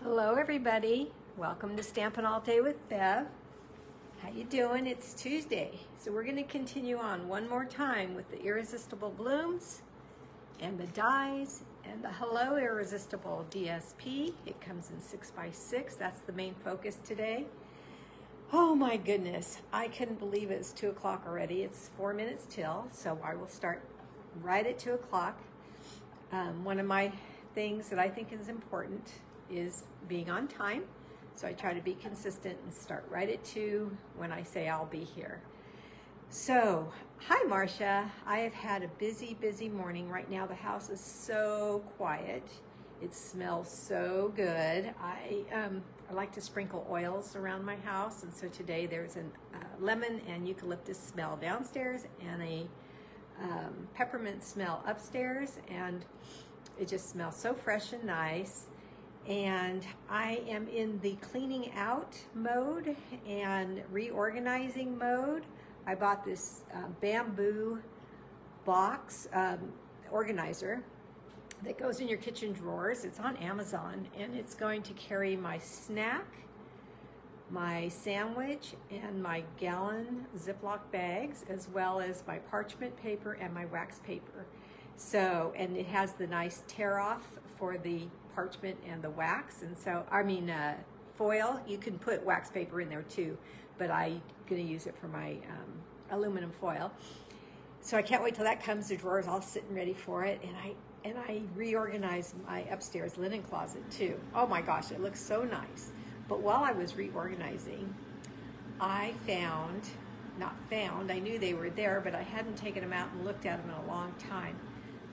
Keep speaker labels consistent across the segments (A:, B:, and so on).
A: Hello everybody, welcome to Stampin' All Day with Bev. How you doing? It's Tuesday, so we're going to continue on one more time with the Irresistible Blooms and the dies and the Hello Irresistible DSP. It comes in 6x6, that's the main focus today. Oh my goodness, I couldn't believe it's 2 o'clock already. It's 4 minutes till, so I will start right at 2 o'clock. One of my things that I think is important is being on time. So I try to be consistent and start right at 2 when I say I'll be here. So, hi Marcia. I have had a busy morning. Right now the house is so quiet. It smells so good. I like to sprinkle oils around my house, and so today there's a lemon and eucalyptus smell downstairs and a peppermint smell upstairs, and it just smells so fresh and nice. And I am in the cleaning out mode and reorganizing mode. I bought this bamboo box organizer that goes in your kitchen drawers. It's on Amazon, and it's going to carry my snack, my sandwich, and my gallon Ziploc bags, as well as my parchment paper and my wax paper. So, and it has the nice tear off for the parchment and the wax, and so foil. You can put wax paper in there too, but I'm gonna use it for my aluminum foil. So I can't wait till that comes. The drawer's all sitting ready for it, and I reorganized my upstairs linen closet too. Oh my gosh, it looks so nice. But while I was reorganizing, I knew they were there, but I hadn't taken them out and looked at them in a long time.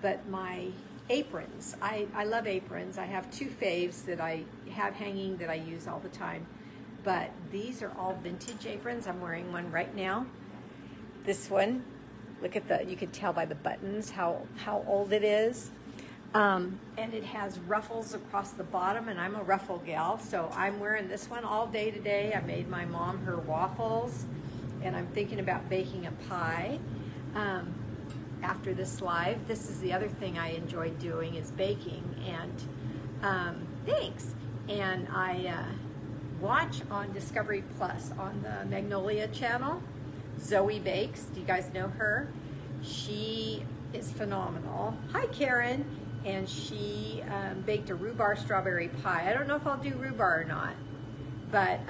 A: But my aprons, I love aprons. I have 2 faves that I have hanging that I use all the time. But these are all vintage aprons. I'm wearing one right now. This one, look at you can tell by the buttons how old it is. And it has ruffles across the bottom, and I'm a ruffle gal, so I'm wearing this one all day today. I made my mom her waffles, and I'm thinking about baking a pie. After this live, this is the other thing I enjoy doing, is baking, and thanks. And I watch on Discovery Plus on the Magnolia channel, Zoe Bakes. Do you guys know her? She is phenomenal. Hi Karen. And she baked a rhubarb strawberry pie. I don't know if I'll do rhubarb or not, but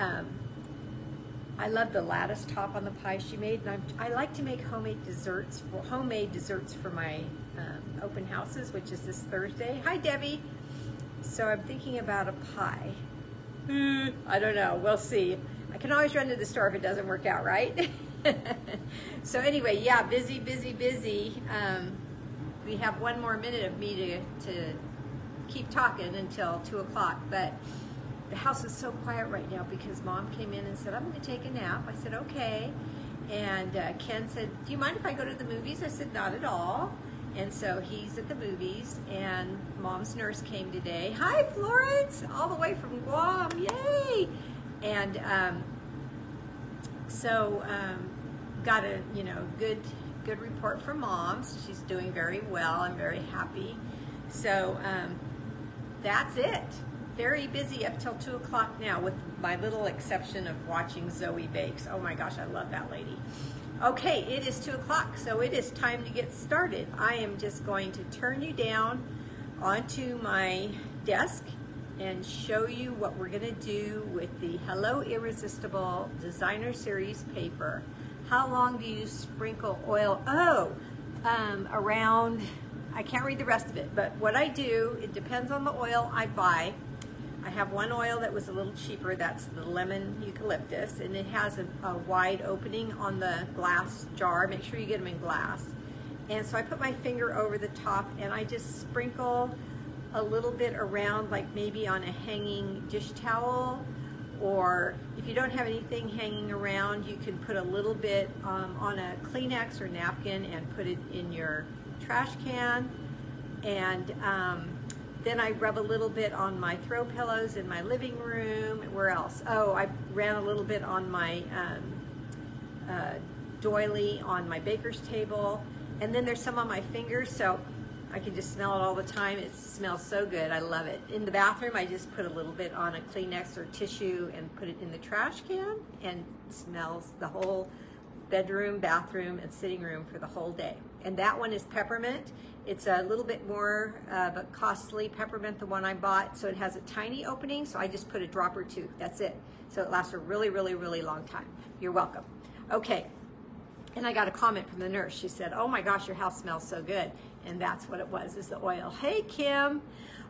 A: I love the lattice top on the pie she made, and I like to make homemade desserts for my open houses, which is this Thursday. Hi Debbie. So I'm thinking about a pie. I don't know, we'll see. I can always run to the store if it doesn't work out, right? So anyway, yeah, busy. We have 1 more minute of me to keep talking until 2 o'clock, but the house is so quiet right now because Mom came in and said, I'm going to take a nap. I said, okay. And Ken said, do you mind if I go to the movies? I said, not at all. And so he's at the movies, and Mom's nurse came today. Hi, Florence, all the way from Guam, yay! And got a good report from Mom. She's doing very well. I'm very happy. So that's it. Very busy up till 2 o'clock now, with my little exception of watching Zoe Bakes. Oh my gosh, I love that lady. Okay, it is 2 o'clock, so it is time to get started. I am just going to turn you down onto my desk and show you what we're gonna do with the Hello Irresistible Designer Series paper. How long do you sprinkle oil? Around, I can't read the rest of it, but what I do, it depends on the oil I buy. I have one oil that was a little cheaper, that's the lemon eucalyptus, and it has a wide opening on the glass jar. Make sure you get them in glass. And so I put my finger over the top, and I just sprinkle a little bit around, like maybe on a hanging dish towel, or if you don't have anything hanging around, you can put a little bit on a Kleenex or napkin and put it in your trash can. And then I rub a little bit on my throw pillows in my living room. Where else? Oh, I ran a little bit on my doily on my baker's table. And then there's some on my fingers. So I can just smell it all the time. It smells so good. I love it. In the bathroom, I just put a little bit on a Kleenex or tissue and put it in the trash can, and it smells the whole bedroom, bathroom, and sitting room for the whole day. And that one is peppermint. It's a little bit more of a costly peppermint, the one I bought, so it has a tiny opening, so I just put a drop or two. That's it. So it lasts a really, really, really long time. You're welcome. Okay. And I got a comment from the nurse. She said, oh my gosh, your house smells so good. And that's what it was, is the oil. Hey, Kim.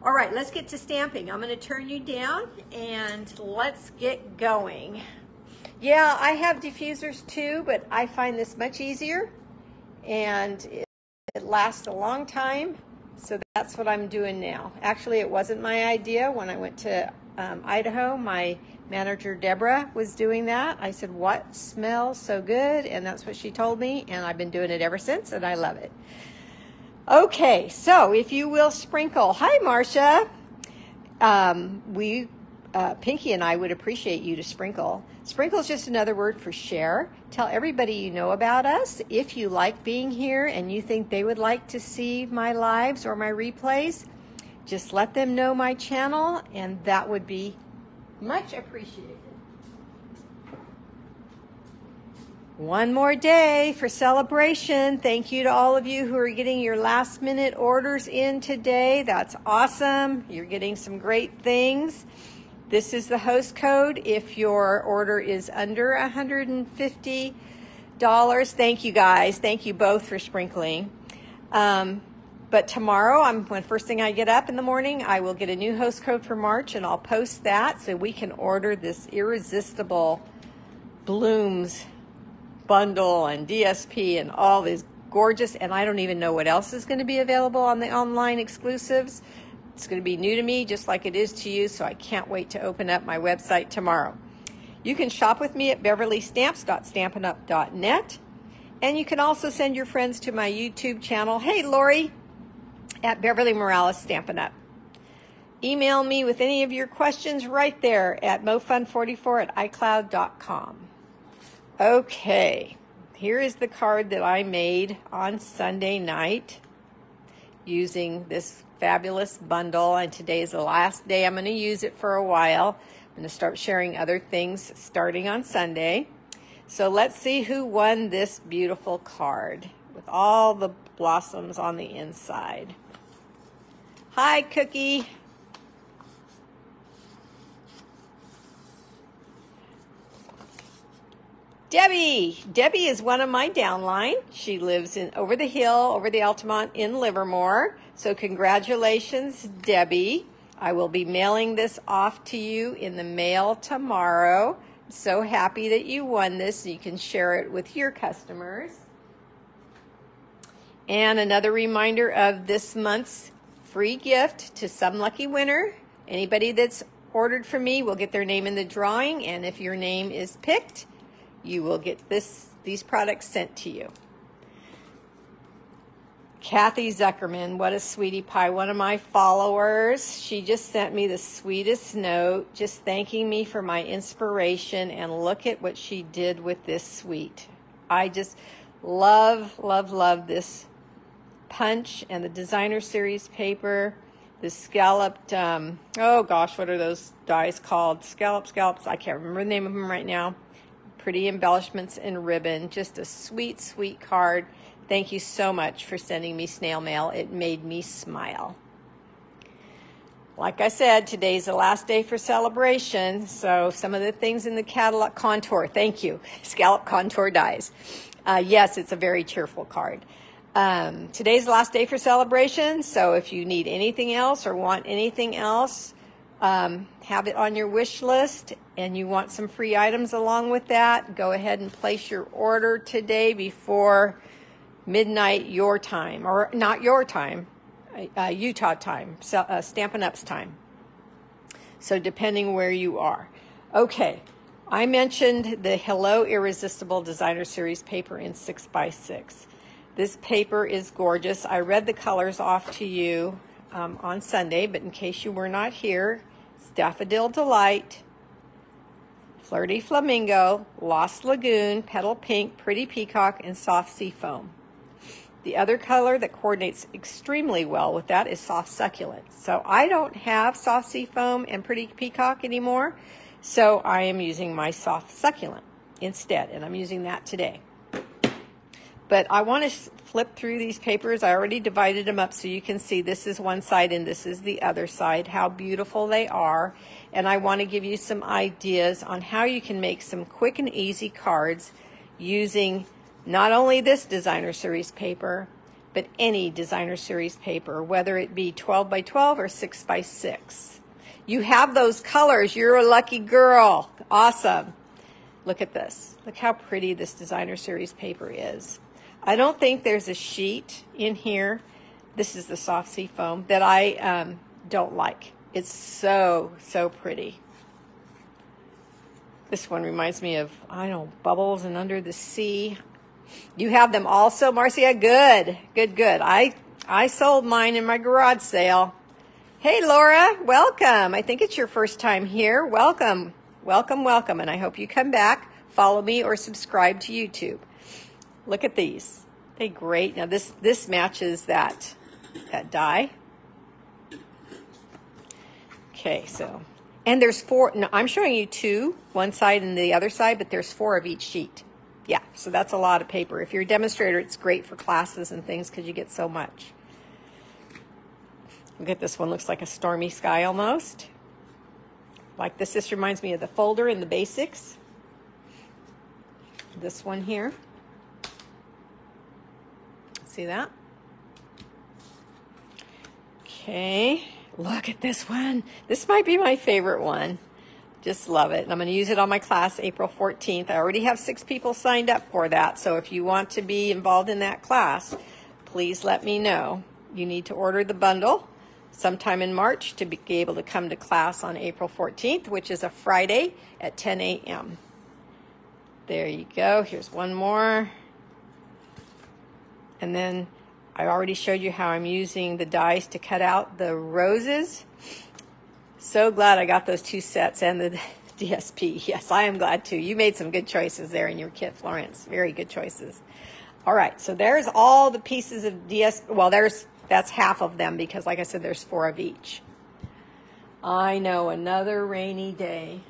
A: All right, let's get to stamping. I'm going to turn you down, and let's get going. Yeah, I have diffusers too, but I find this much easier, and it lasts a long time. So that's what I'm doing now. Actually, it wasn't my idea. When I went to Idaho, my manager Deborah was doing that. I said, what smells so good? And that's what she told me, and I've been doing it ever since, and I love it. Okay, so if you will sprinkle. Hi, Marcia. Pinky and I would appreciate you to sprinkle. Sprinkle is just another word for share. Tell everybody you know about us. If you like being here and you think they would like to see my lives or my replays, just let them know my channel, and that would be much appreciated. One more day for celebration. Thank you to all of you who are getting your last minute orders in today. That's awesome. You're getting some great things. This is the host code if your order is under $150. Thank you guys. Thank you both for sprinkling. But tomorrow, when first thing I get up in the morning, I will get a new host code for March, and I'll post that so we can order this Irresistible Blooms bundle and DSP and all these gorgeous, and I don't even know what else is going to be available on the online exclusives. It's going to be new to me, just like it is to you, so I can't wait to open up my website tomorrow. You can shop with me at beverleestamps.stampinup.net, and you can also send your friends to my YouTube channel, hey Lori, at Beverlee Morales Stampin' Up. Email me with any of your questions right there at mofun44@icloud.com. Okay, here is the card that I made on Sunday night using this fabulous bundle, and today is the last day I'm going to use it for a while. I'm going to start sharing other things starting on Sunday. So let's see who won this beautiful card with all the blossoms on the inside. Hi, Cookie. Debbie. Debbie is one of my downline. She lives over the hill, over the Altamont in Livermore. So congratulations, Debbie. I will be mailing this off to you in the mail tomorrow. I'm so happy that you won this. You can share it with your customers. And another reminder of this month's free gift to some lucky winner. Anybody that's ordered from me will get their name in the drawing, and if your name is picked, you will get these products sent to you. Kathy Zuckerman, what a sweetie pie, one of my followers. She just sent me the sweetest note, just thanking me for my inspiration, and look at what she did with this suite. I just love, love, love this punch and the designer series paper, the scalloped, oh gosh, what are those dies called? Scallops, I can't remember the name of them right now. Pretty embellishments and ribbon, just a sweet, sweet card. Thank you so much for sending me snail mail. It made me smile. Like I said, today's the last day for celebration, so some of the things in the catalog, contour, thank you, scallop contour dies. Yes, it's a very cheerful card. Today's the last day for celebration, so if you need anything else or want anything else, have it on your wish list, and you want some free items along with that, go ahead and place your order today before midnight your time, or not your time, Utah time, Stampin' Up's time. So depending where you are. Okay, I mentioned the Hello Irresistible Designer Series paper in 6x6. This paper is gorgeous. I read the colors off to you on Sunday, but in case you were not here, Daffodil Delight, Flirty Flamingo, Lost Lagoon, Petal Pink, Pretty Peacock, and Soft Sea Foam. The other color that coordinates extremely well with that is Soft Succulent. So I don't have Soft Seafoam and Pretty Peacock anymore, so I am using my Soft Succulent instead, and I'm using that today. But I want to flip through these papers. I already divided them up so you can see this is one side and this is the other side, how beautiful they are. And I want to give you some ideas on how you can make some quick and easy cards using not only this designer series paper, but any designer series paper, whether it be 12 by 12 or 6 by 6. You have those colors. You're a lucky girl. Awesome. Look at this. Look how pretty this designer series paper is. I don't think there's a sheet in here. This is the Soft Seafoam that I don't like. It's so, so pretty. This one reminds me of, I don't know, Bubbles and Under the Sea. You have them also, Marcia? Good, good, good. I sold mine in my garage sale. Hey, Laura, welcome. I think it's your first time here. Welcome, welcome, welcome. And I hope you come back, follow me, or subscribe to YouTube. Look at these. They're great. Now this matches that die. Okay, so, and there's 4. No, I'm showing you 2, one side and the other side, but there's 4 of each sheet. Yeah, so that's a lot of paper. If you're a demonstrator, it's great for classes and things because you get so much. Look at this one. Looks like a stormy sky almost. Like this. This reminds me of the folder in the basics. This one here. See that? Okay, look at this one. This might be my favorite one. Just love it. And I'm going to use it on my class April 14th. I already have 6 people signed up for that. So if you want to be involved in that class, please let me know. You need to order the bundle sometime in March to be able to come to class on April 14th, which is a Friday at 10 a.m. There you go. Here's one more. And then I already showed you how I'm using the dies to cut out the roses. So glad I got those 2 sets and the DSP. Yes, I am glad too. You made some good choices there in your kit, Florence. Very good choices. All right, so there's all the pieces of well, that's half of them because like I said, there's 4 of each. I know, another rainy day.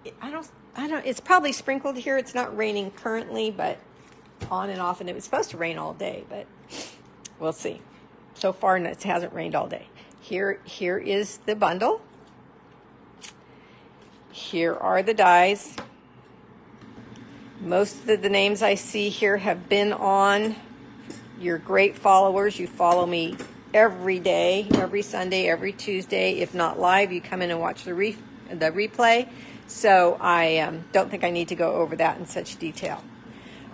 A: It's probably sprinkled here. It's not raining currently, but on and off, and it was supposed to rain all day, but we'll see. So far, it hasn't rained all day. Here is the bundle. Here are the dies. Most of the names I see here have been on. You're great followers. You follow me every day, every Sunday, every Tuesday. If not live, you come in and watch the replay. So I don't think I need to go over that in such detail.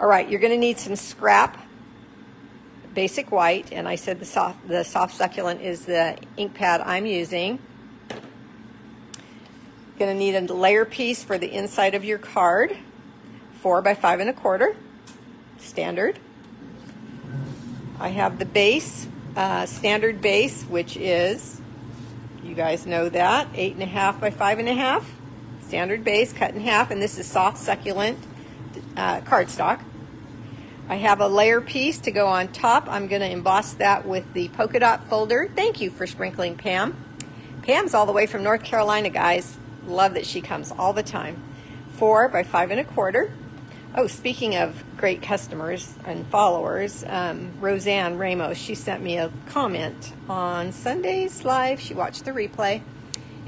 A: All right, you're going to need some scrap, basic white, and I said the soft succulent is the ink pad I'm using. Going to need a layer piece for the inside of your card, 4 by 5 1/4, standard. I have the base, standard base, which is, you guys know that, 8.5 by 5.5, standard base, cut in half, and this is soft succulent cardstock. I have a layer piece to go on top. I'm going to emboss that with the polka dot folder. Thank you for sprinkling, Pam. Pam's all the way from North Carolina, guys. Love that she comes all the time. 4 by 5 1/4. Oh, speaking of great customers and followers, Roseanne Ramos, she sent me a comment on Sunday's live. She watched the replay,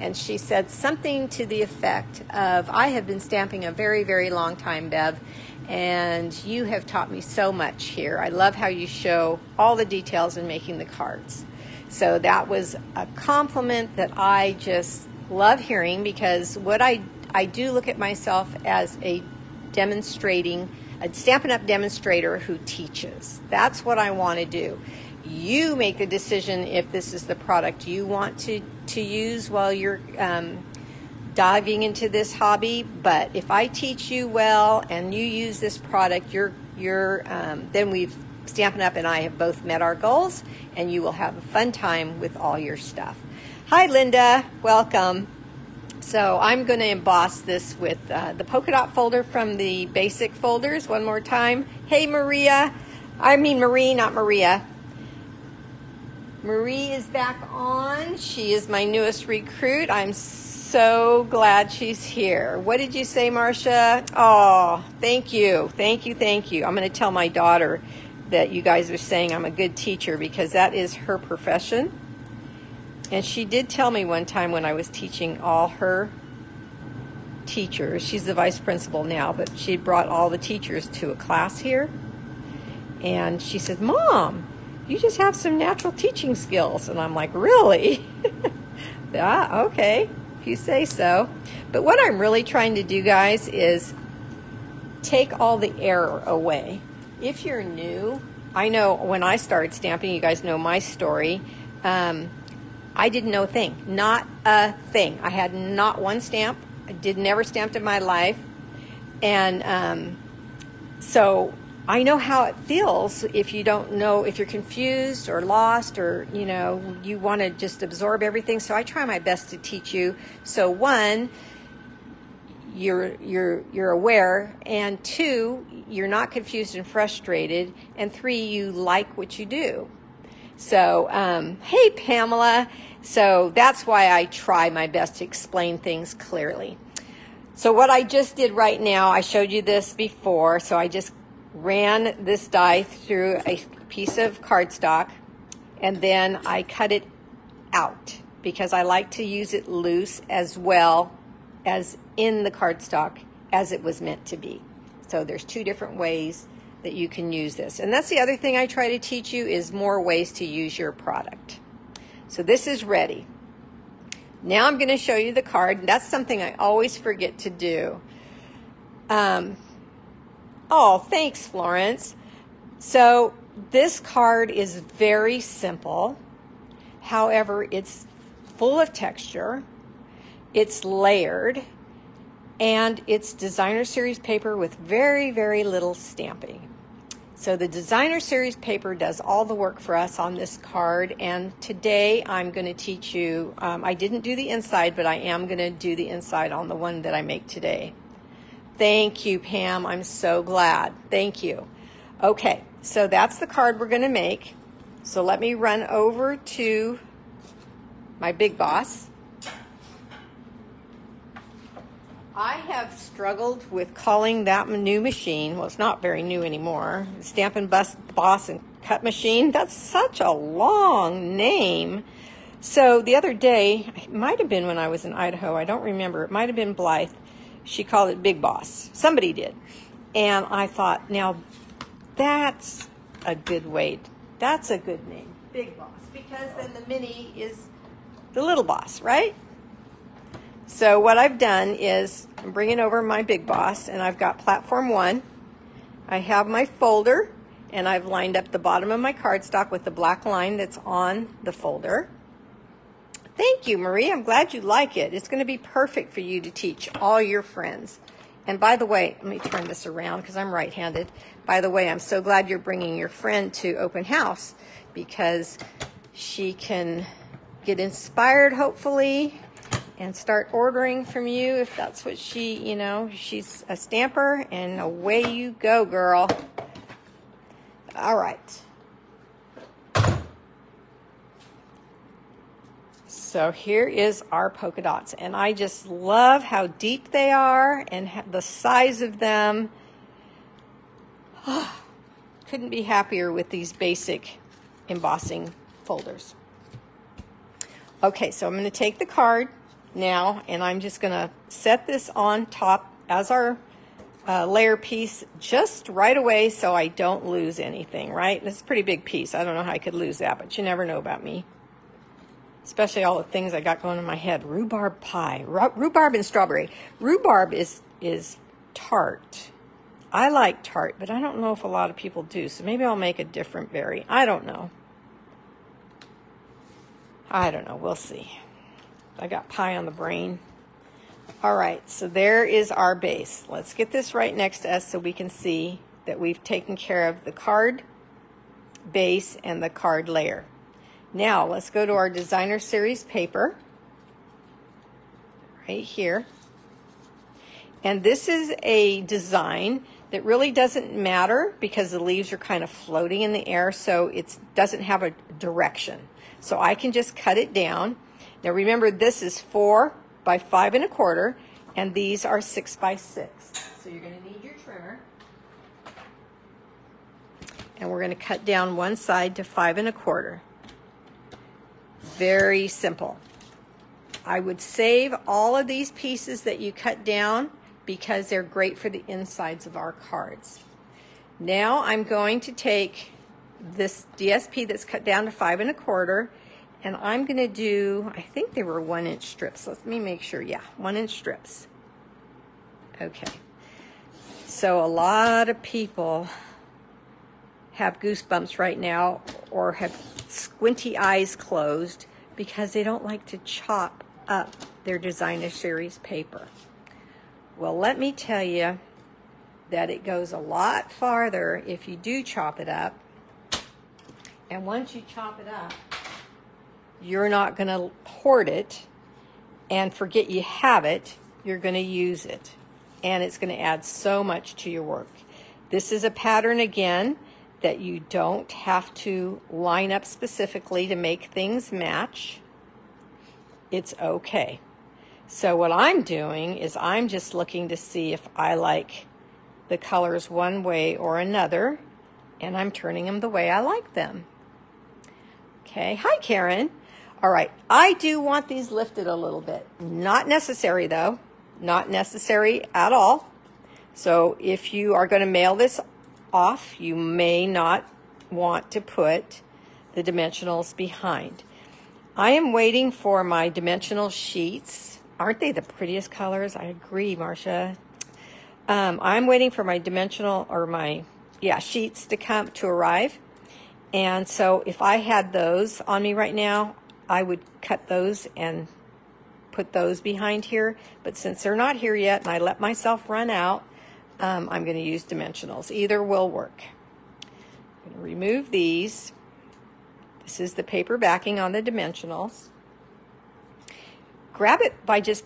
A: and she said something to the effect of, I have been stamping a very, very long time, Bev, and you have taught me so much here. I love how you show all the details in making the cards. So that was a compliment that I just love hearing, because what I do look at myself as a Stampin' Up! Demonstrator who teaches. That's what I want to do. You make the decision if this is the product you want to use while you're diving into this hobby. But if I teach you well and you use this product, then Stampin' Up! And I have both met our goals, and you will have a fun time with all your stuff. Hi, Linda. Welcome. So I'm going to emboss this with the polka dot folder from the basic folders one more time. Hey, Maria. I mean Marie, not Maria. Marie is back on. She is my newest recruit. I'm so glad she's here. What did you say, Marcia? Oh, thank you. Thank you, thank you. I'm going to tell my daughter that you guys are saying I'm a good teacher because that is her profession. And she did tell me one time when I was teaching all her teachers, she's the vice principal now, but she brought all the teachers to a class here. And she said, Mom, you just have some natural teaching skills. And I'm like, really? Yeah, okay, if you say so. But what I'm really trying to do, guys, is take all the error away. If you're new, I know when I started stamping, you guys know my story, I didn't know a thing, not a thing. I had not one stamp. I never stamped in my life. And so I know how it feels if you don't know, if you're confused or lost or, you know, you want to just absorb everything. So I try my best to teach you. So one, you're aware, and two, you're not confused and frustrated, and three, you like what you do. So, hey, Pamela. So that's why I try my best to explain things clearly. So what I just did right now, I showed you this before, so I just ran this die through a piece of cardstock, and then I cut it out because I like to use it loose as well as in the cardstock as it was meant to be. So there's two different ways that you can use this. And that's the other thing I try to teach you is more ways to use your product. So this is ready. Now I'm going to show you the card. That's something I always forget to do. Oh, thanks, Florence. So this card is very simple. However, it's full of texture. It's layered. And it's designer series paper with very, very little stamping. So the designer series paper does all the work for us on this card. And today I'm going to teach you, I didn't do the inside, but I am going to do the inside on the one that I make today. Thank you, Pam. I'm so glad. Thank you. Okay, so that's the card we're going to make. So let me run over to my Big Boss. I have struggled with calling that new machine. Well, it's not very new anymore. Stampin' Boss and Cut Machine. That's such a long name. So the other day, it might have been when I was in Idaho. I don't remember. It might have been Blythe. She called it Big Boss. Somebody did. And I thought, now that's a good way. That's a good name, Big Boss. Because then the mini is the little boss, right? So what I've done is I'm bringing over my Big Boss, and I've got platform 1. I have my folder, and I've lined up the bottom of my cardstock with the black line that's on the folder. Thank you, Marie. I'm glad you like it. It's going to be perfect for you to teach all your friends. And by the way, let me turn this around because I'm right-handed. By the way, I'm so glad you're bringing your friend to open house because she can get inspired, hopefully, and start ordering from you if that's what she, you know, she's a stamper, and away you go, girl. All right. So here is our polka dots, and I just love how deep they are and the size of them. Oh, couldn't be happier with these basic embossing folders. Okay, so I'm going to take the card now, and I'm just going to set this on top as our layer piece just right away so I don't lose anything, right? This is a pretty big piece. I don't know how I could lose that, but you never know about me. Especially all the things I got going in my head. Rhubarb pie, rhubarb and strawberry. Rhubarb is tart. I like tart, but I don't know if a lot of people do, so maybe I'll make a different berry. I don't know. We'll see. I got pie on the brain. All right, so there is our base. Let's get this right next to us so we can see that we've taken care of the card base and the card layer. Now, let's go to our designer series paper right here. And this is a design that really doesn't matter because the leaves are kind of floating in the air, so it doesn't have a direction. So I can just cut it down. Now remember, this is 4 by 5 1/4, and these are 6 by 6. So you're going to need your trimmer. And we're going to cut down one side to 5 1/4. Very simple. I would save all of these pieces that you cut down because they're great for the insides of our cards. Now I'm going to take this DSP that's cut down to 5 1/4, and I'm going to do, I think they were 1-inch strips. Let me make sure. Yeah, 1-inch strips. Okay. So a lot of people have goosebumps right now or have squinty eyes closed because they don't like to chop up their designer series paper. Well, let me tell you that it goes a lot farther if you do chop it up. And once you chop it up, you're not going to hoard it and forget you have it. You're going to use it. And it's going to add so much to your work. This is a pattern, again, that you don't have to line up specifically to make things match. It's okay. So what I'm doing is I'm just looking to see if I like the colors one way or another, and I'm turning them the way I like them. Okay, hi Karen. All right, I do want these lifted a little bit. Not necessary though, not necessary at all. So if you are going to mail this off, you may not want to put the dimensionals behind. I am waiting for my dimensional sheets. Aren't they the prettiest colors? I agree, Marcia. I'm waiting for my dimensional or my sheets to arrive. And so if I had those on me right now, I would cut those and put those behind here. But since they're not here yet and I let myself run out, I'm going to use dimensionals. Either will work. I'm going to remove these. This is the paper backing on the dimensionals. Grab it by just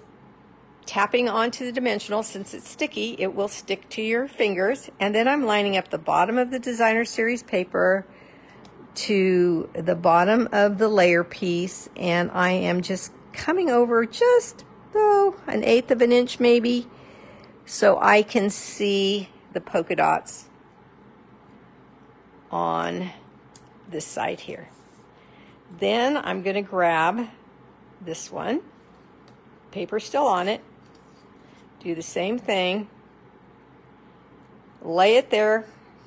A: tapping onto the dimensional. Since it's sticky, it will stick to your fingers. And then I'm lining up the bottom of the designer series paper to the bottom of the layer piece, and I am just coming over just 1/8 of an inch maybe, so I can see the polka dots on this side here. Then I'm going to grab this one, paper still on it, do the same thing, lay it there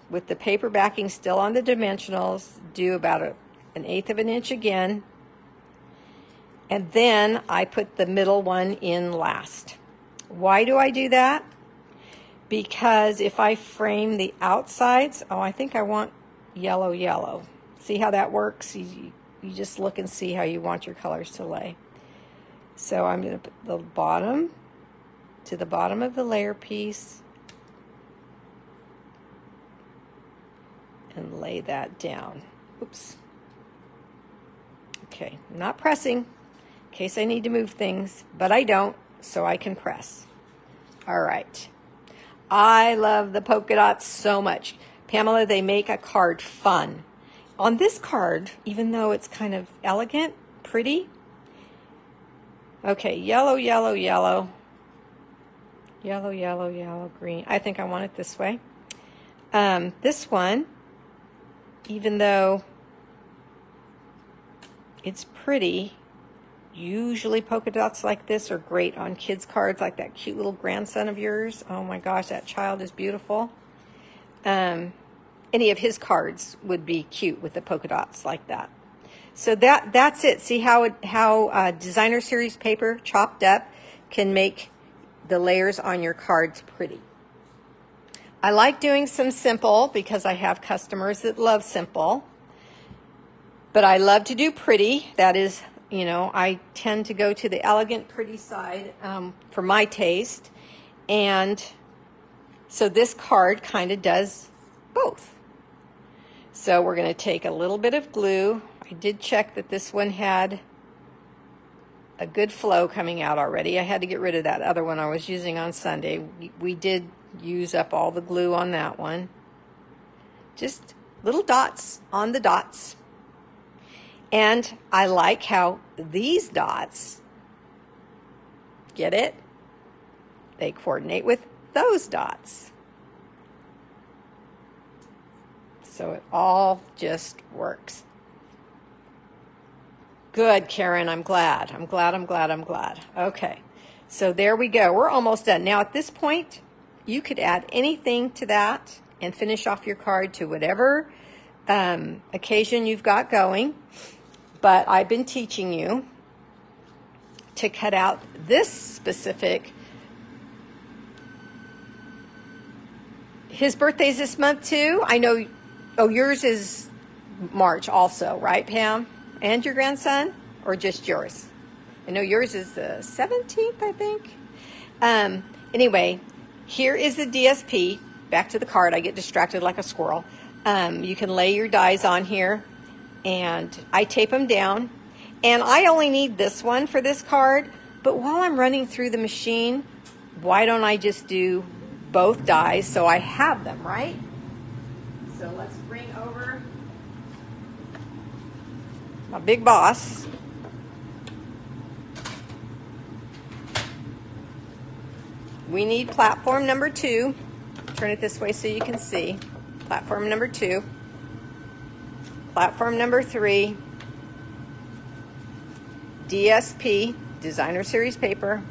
A: with the paper backing still on the dimensionals, do about 1/8 of an inch again, and then I put the middle one in last. Why do I do that? Because if I frame the outsides, I think I want yellow. See how that works? You just look and see how you want your colors to lay. So I'm going to put the bottom to the bottom of the layer piece and lay that down. Oops. Okay, I'm not pressing in case I need to move things, but I don't, so I can press. All right. I love the polka dots so much. Pamela, they make a card fun. On this card, even though it's kind of elegant, pretty. Okay, yellow, green. I think I want it this way. This one, even though it's pretty, usually polka dots like this are great on kids' cards, like that cute little grandson of yours. Oh my gosh, that child is beautiful. Any of his cards would be cute with the polka dots like that. So that's it. See how designer series paper chopped up can make the layers on your cards pretty. I like doing some simple because I have customers that love simple. But I love to do pretty. That is, I tend to go to the elegant, pretty side for my taste. And so this card kind of does both. So we're going to take a little bit of glue. I did check that this one had a good flow coming out already. I had to get rid of that other one I was using on Sunday. We did use up all the glue on that one. Just little dots on the dots. And I like how these dots, get it? They coordinate with those dots. So it all just works. Good, Karen. I'm glad. I'm glad. Okay. So there we go. We're almost done. Now at this point, you could add anything to that and finish off your card to whatever occasion you've got going. But I've been teaching you to cut out this specific. His birthday's this month too. I know. Oh, yours is March also, right, Pam? And your grandson? Or just yours? I know yours is the 17th, I think. Anyway, here is the DSP. Back to the card. I get distracted like a squirrel. You can lay your dies on here. And I tape them down. And I only need this one for this card. But while I'm running through the machine, why don't I just do both dies so I have them, right? So let's bring over my big boss. We need platform number 2. Turn it this way so you can see. Platform number 2. Platform number 3. DSP, Designer Series paper.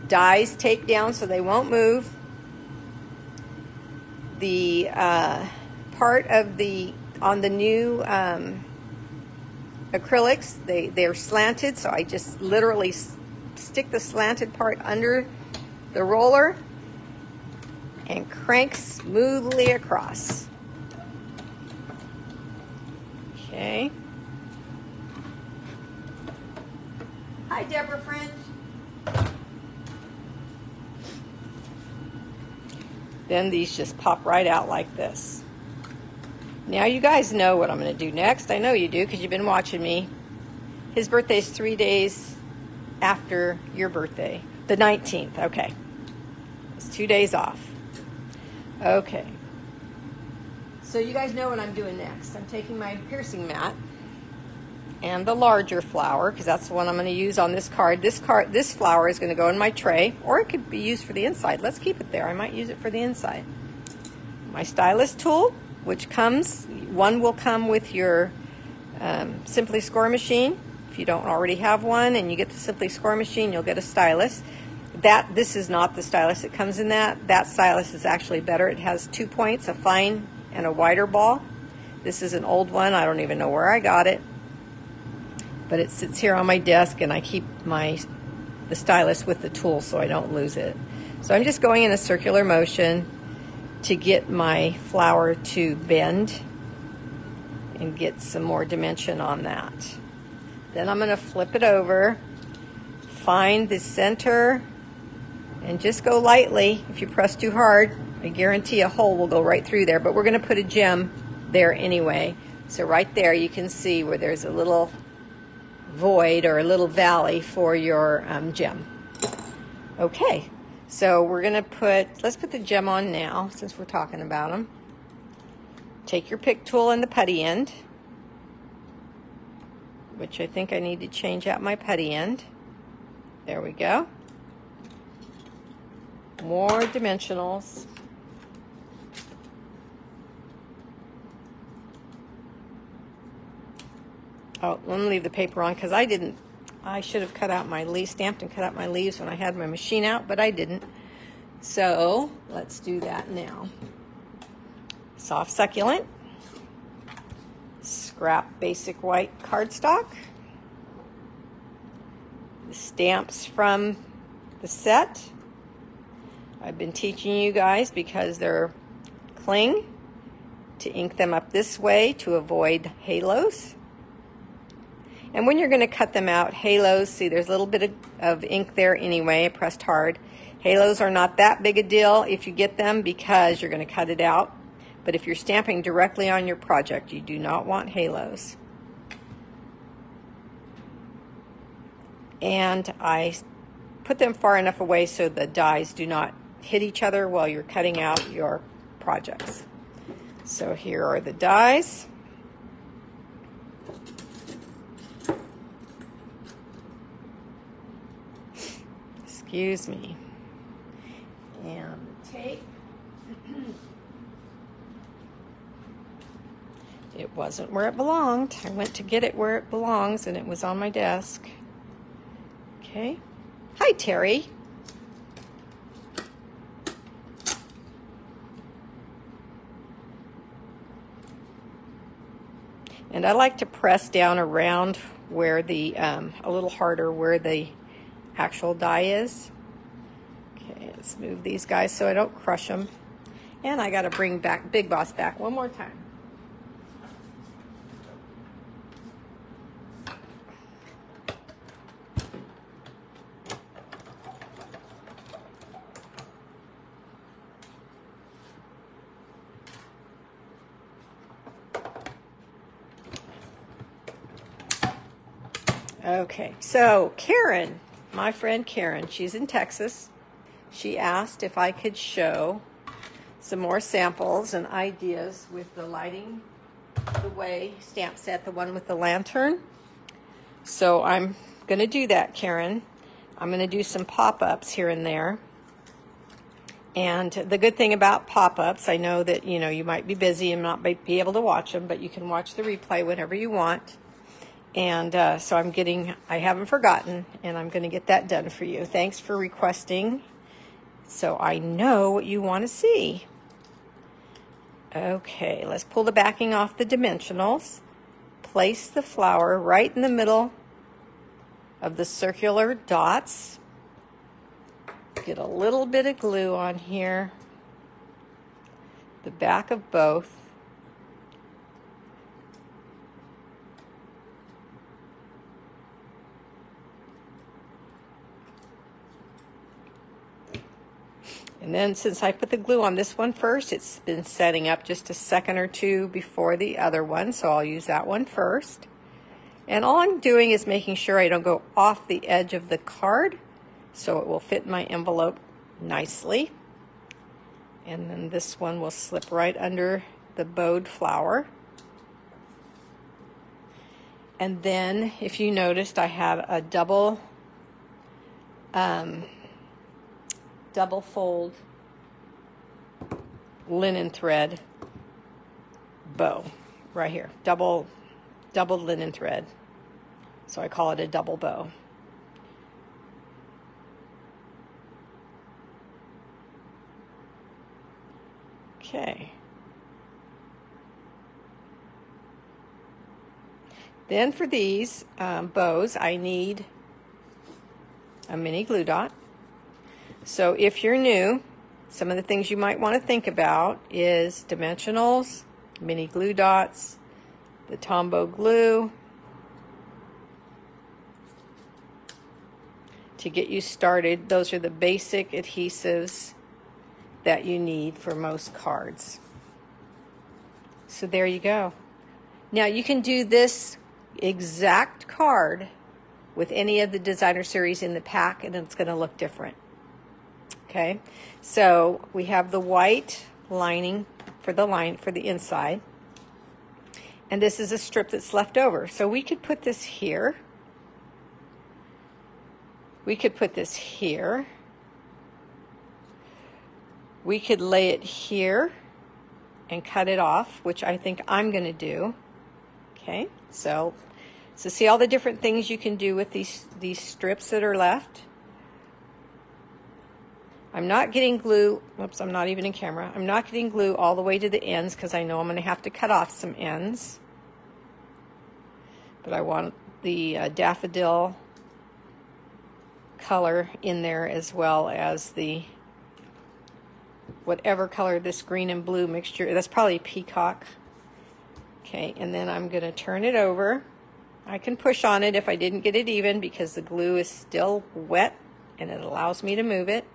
A: Dies taped down so they won't move. The part of on the new acrylics, they're slanted, so I just literally stick the slanted part under the roller and crank smoothly across. Okay. Hi, Deborah French. Then these just pop right out like this. Now you guys know what I'm going to do next. I know you do because you've been watching me. His birthday's 3 days after your birthday. The 19th. Okay. It's 2 days off. Okay. So you guys know what I'm doing next. I'm taking my piercing mat and the larger flower, because that's the one I'm going to use on this card. This flower is going to go in my tray, or it could be used for the inside. Let's keep it there. I might use it for the inside. My stylus tool, which one will come with your Simply Score machine. If you don't already have one and you get the Simply Score machine, you'll get a stylus. This is not the stylus that comes in that. That stylus is actually better. It has 2 points, a fine and a wider ball. This is an old one. I don't even know where I got it. But it sits here on my desk, and I keep the stylus with the tool so I don't lose it. So I'm just going in a circular motion to get my flower to bend and get some more dimension on that. Then I'm going to flip it over, find the center, and just go lightly. If you press too hard, I guarantee a hole will go right through there, but we're going to put a gem there anyway. So right there you can see where there's a little void or a little valley for your gem. Okay, so we're going to let's put the gem on now since we're talking about them. Take your pick tool and the putty end, which I think I need to change out my putty end. There we go. More dimensionals. Oh, let me leave the paper on because I should have cut out my leaves, stamped and cut out my leaves when I had my machine out, but I didn't. So let's do that now. Soft succulent, scrap basic white cardstock, the stamps from the set. I've been teaching you guys because they're cling to ink them up this way to avoid halos. And when you're going to cut them out, halos, see there's a little bit of ink there anyway, I pressed hard. Halos are not that big a deal if you get them because you're going to cut it out. But if you're stamping directly on your project, you do not want halos. and I put them far enough away so the dies do not hit each other while you're cutting out your projects. So here are the dies. Excuse me. And tape. It wasn't where it belonged. I went to get it where it belongs, and it was on my desk. Okay. Hi, Terry. And I like to press down around where the, a little harder where the actual die is. Okay, let's move these guys so I don't crush them. And I got to bring back Big Boss back one more time. Okay, so Karen, my friend Karen, she's in Texas. She asked if I could show some more samples and ideas with the Lighting the Way stamp set, the one with the lantern. So I'm going to do that, Karen. I'm going to do some pop-ups here and there. And the good thing about pop-ups, I know that, you know, you might be busy and not be able to watch them, but you can watch the replay whenever you want. And so I haven't forgotten, and I'm going to get that done for you. Thanks for requesting, so I know what you want to see. Okay, let's pull the backing off the dimensionals. Place the flower right in the middle of the circular dots. Get a little bit of glue on here. The back of both. And then since I put the glue on this one first, it's been setting up just a second or two before the other one, so I'll use that one first. And all I'm doing is making sure I don't go off the edge of the card, so it will fit in my envelope nicely. And then this one will slip right under the bowed flower. And then, if you noticed, I have a double fold linen thread bow right here, double linen thread, so I call it a double bow. Okay, then for these bows I need a mini glue dot. So if you're new, some of the things you might want to think about is dimensionals, mini glue dots, the Tombow glue, to get you started. Those are the basic adhesives that you need for most cards. So there you go. Now you can do this exact card with any of the designer series in the pack, and it's going to look different. Okay, so we have the white lining for the inside, and this is a strip that's left over. So we could put this here. We could put this here. We could lay it here and cut it off, which I think I'm going to do. Okay, so see all the different things you can do with these strips that are left. I'm not getting glue, whoops, I'm not even in camera. I'm not getting glue all the way to the ends because I know I'm going to have to cut off some ends. But I want the daffodil color in there, as well as the whatever color this green and blue mixture, that's probably peacock. Okay, and then I'm going to turn it over. I can push on it if I didn't get it even because the glue is still wet and it allows me to move it.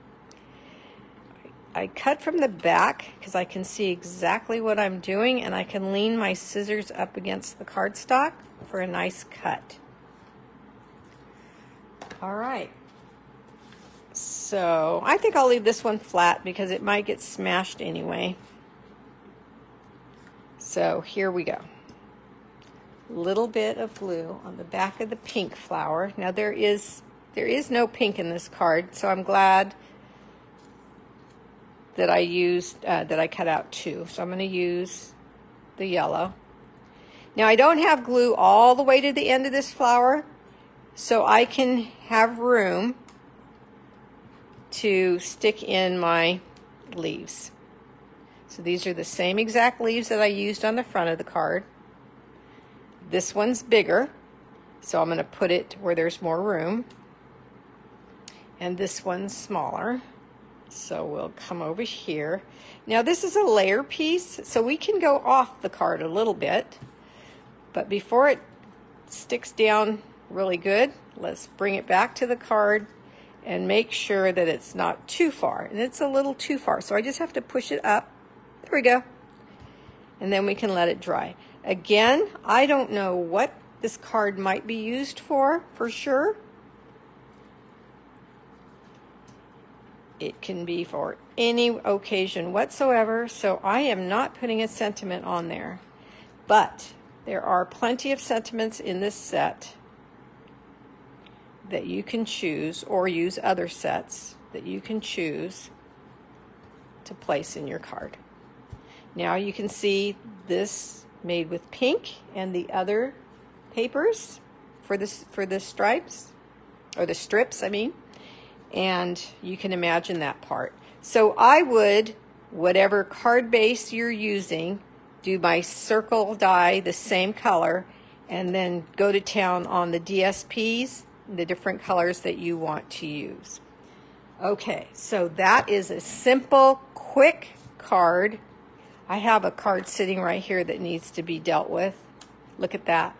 A: I cut from the back because I can see exactly what I'm doing, and I can lean my scissors up against the cardstock for a nice cut. All right. So I think I'll leave this one flat because it might get smashed anyway. So here we go. Little bit of glue on the back of the pink flower. Now there is no pink in this card, so I'm glad that I used that I cut out two. So I'm going to use the yellow. Now I don't have glue all the way to the end of this flower, so I can have room to stick in my leaves. So these are the same exact leaves that I used on the front of the card. This one's bigger, so I'm going to put it where there's more room. And this one's smaller, so we'll come over here. Now this is a layer piece, so we can go off the card a little bit, but before it sticks down really good, let's bring it back to the card and make sure that it's not too far. And it's a little too far, so I just have to push it up. There we go. And then we can let it dry. Again, I don't know what this card might be used for sure. It can be for any occasion whatsoever, so I am not putting a sentiment on there. But there are plenty of sentiments in this set that you can choose, or use other sets that you can choose to place in your card. Now you can see this made with pink and the other papers for the stripes, or the strips, I mean. And you can imagine that part. So I would, whatever card base you're using, do my circle die the same color, and then go to town on the DSPs, the different colors that you want to use. Okay, so that is a simple, quick card. I have a card sitting right here that needs to be dealt with. Look at that.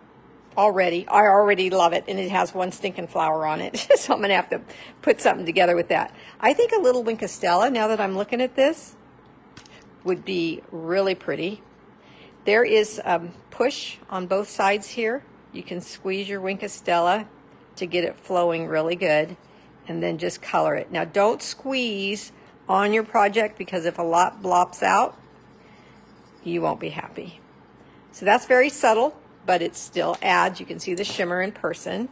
A: I already love it, and it has one stinking flower on it, so I'm going to have to put something together with that. I think a little Winkostella, now that I'm looking at this, would be really pretty. There is a push on both sides here. You can squeeze your Winkostella to get it flowing really good, and then just color it. Now don't squeeze on your project, because if a lot blops out, you won't be happy. So that's very subtle, but it still adds. You can see the shimmer in person.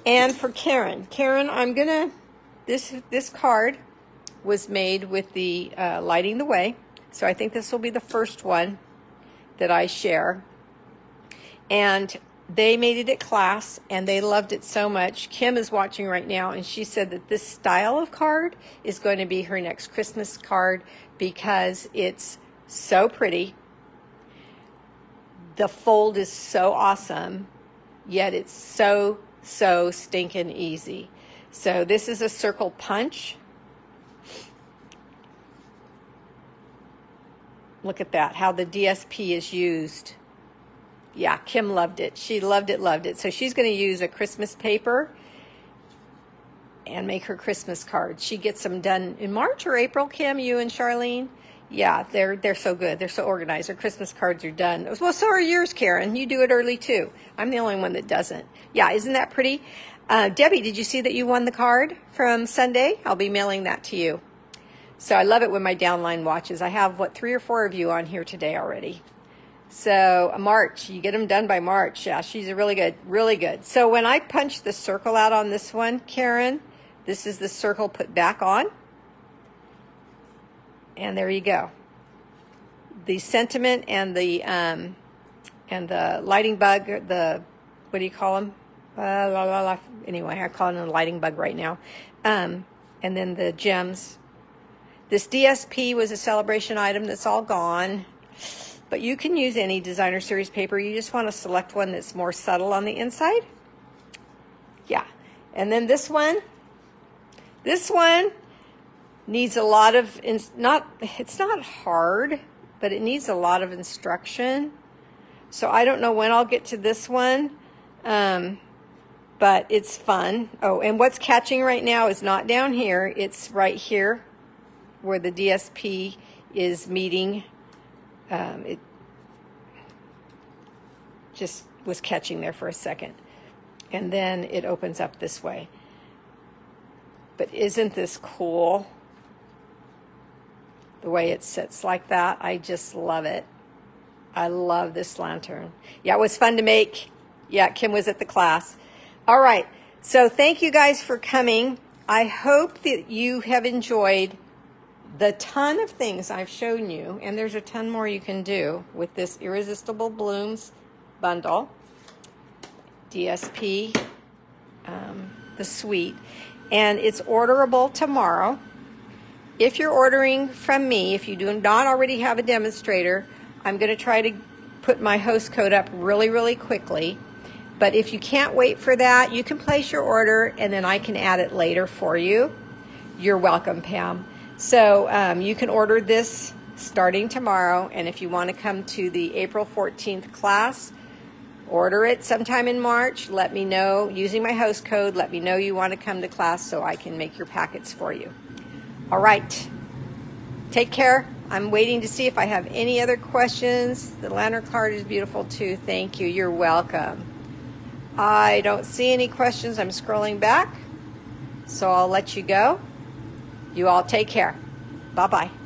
A: And for Karen, I'm gonna, this card was made with the Lighting the Way, so I think this will be the first one that I share. And they made it at class, and they loved it so much. Kim is watching right now, and she said that this style of card is going to be her next Christmas card because it's so pretty. The fold is so awesome, yet it's so stinking easy. So this is a circle punch. Look at that, how the DSP is used. Yeah, Kim loved it. She loved it. So she's going to use a Christmas paper and make her Christmas cards. She gets them done in March or April, Kim, you and Charlene? Yeah, they're so good. They're so organized. Her Christmas cards are done. Well, so are yours, Karen. You do it early, too. I'm the only one that doesn't. Yeah, isn't that pretty? Debbie, did you see that you won the card from Sunday? I'll be mailing that to you. So I love it when my downline watches. I have, 3 or 4 of you on here today already. So March, you get them done by March. Yeah, she's really good. So when I punch the circle out on this one, Karen, this is the circle put back on. And there you go. The sentiment and the lighting bug, what do you call them? Anyway, I call them a lighting bug right now. And then the gems. This DSP was a celebration item that's all gone. But you can use any designer series paper. You just want to select one that's more subtle on the inside. Yeah. And then this one needs a lot of, it's not hard, but it needs a lot of instruction. So I don't know when I'll get to this one, but it's fun. Oh, and what's catching right now is not down here. It's right here where the DSP is meeting. It just was catching there for a second. And then it opens up this way. But isn't this cool? The way it sits like that, I just love it. I love this lantern. Yeah, it was fun to make. Yeah, Kim was at the class. All right, so thank you guys for coming. I hope that you have enjoyed the ton of things I've shown you, and there's a ton more you can do with this Irresistible Blooms bundle, DSP, the suite, and it's orderable tomorrow. If you're ordering from me, if you do not already have a demonstrator, I'm going to try to put my host code up really, really quickly. But if you can't wait for that, you can place your order and then I can add it later for you. You're welcome, Pam. So you can order this starting tomorrow, and if you want to come to the April 14th class, order it sometime in March. Let me know, using my host code, let me know you want to come to class so I can make your packets for you. All right, take care. I'm waiting to see if I have any other questions. The lantern card is beautiful too. Thank you. You're welcome. I don't see any questions. I'm scrolling back, so I'll let you go. You all take care. Bye-bye.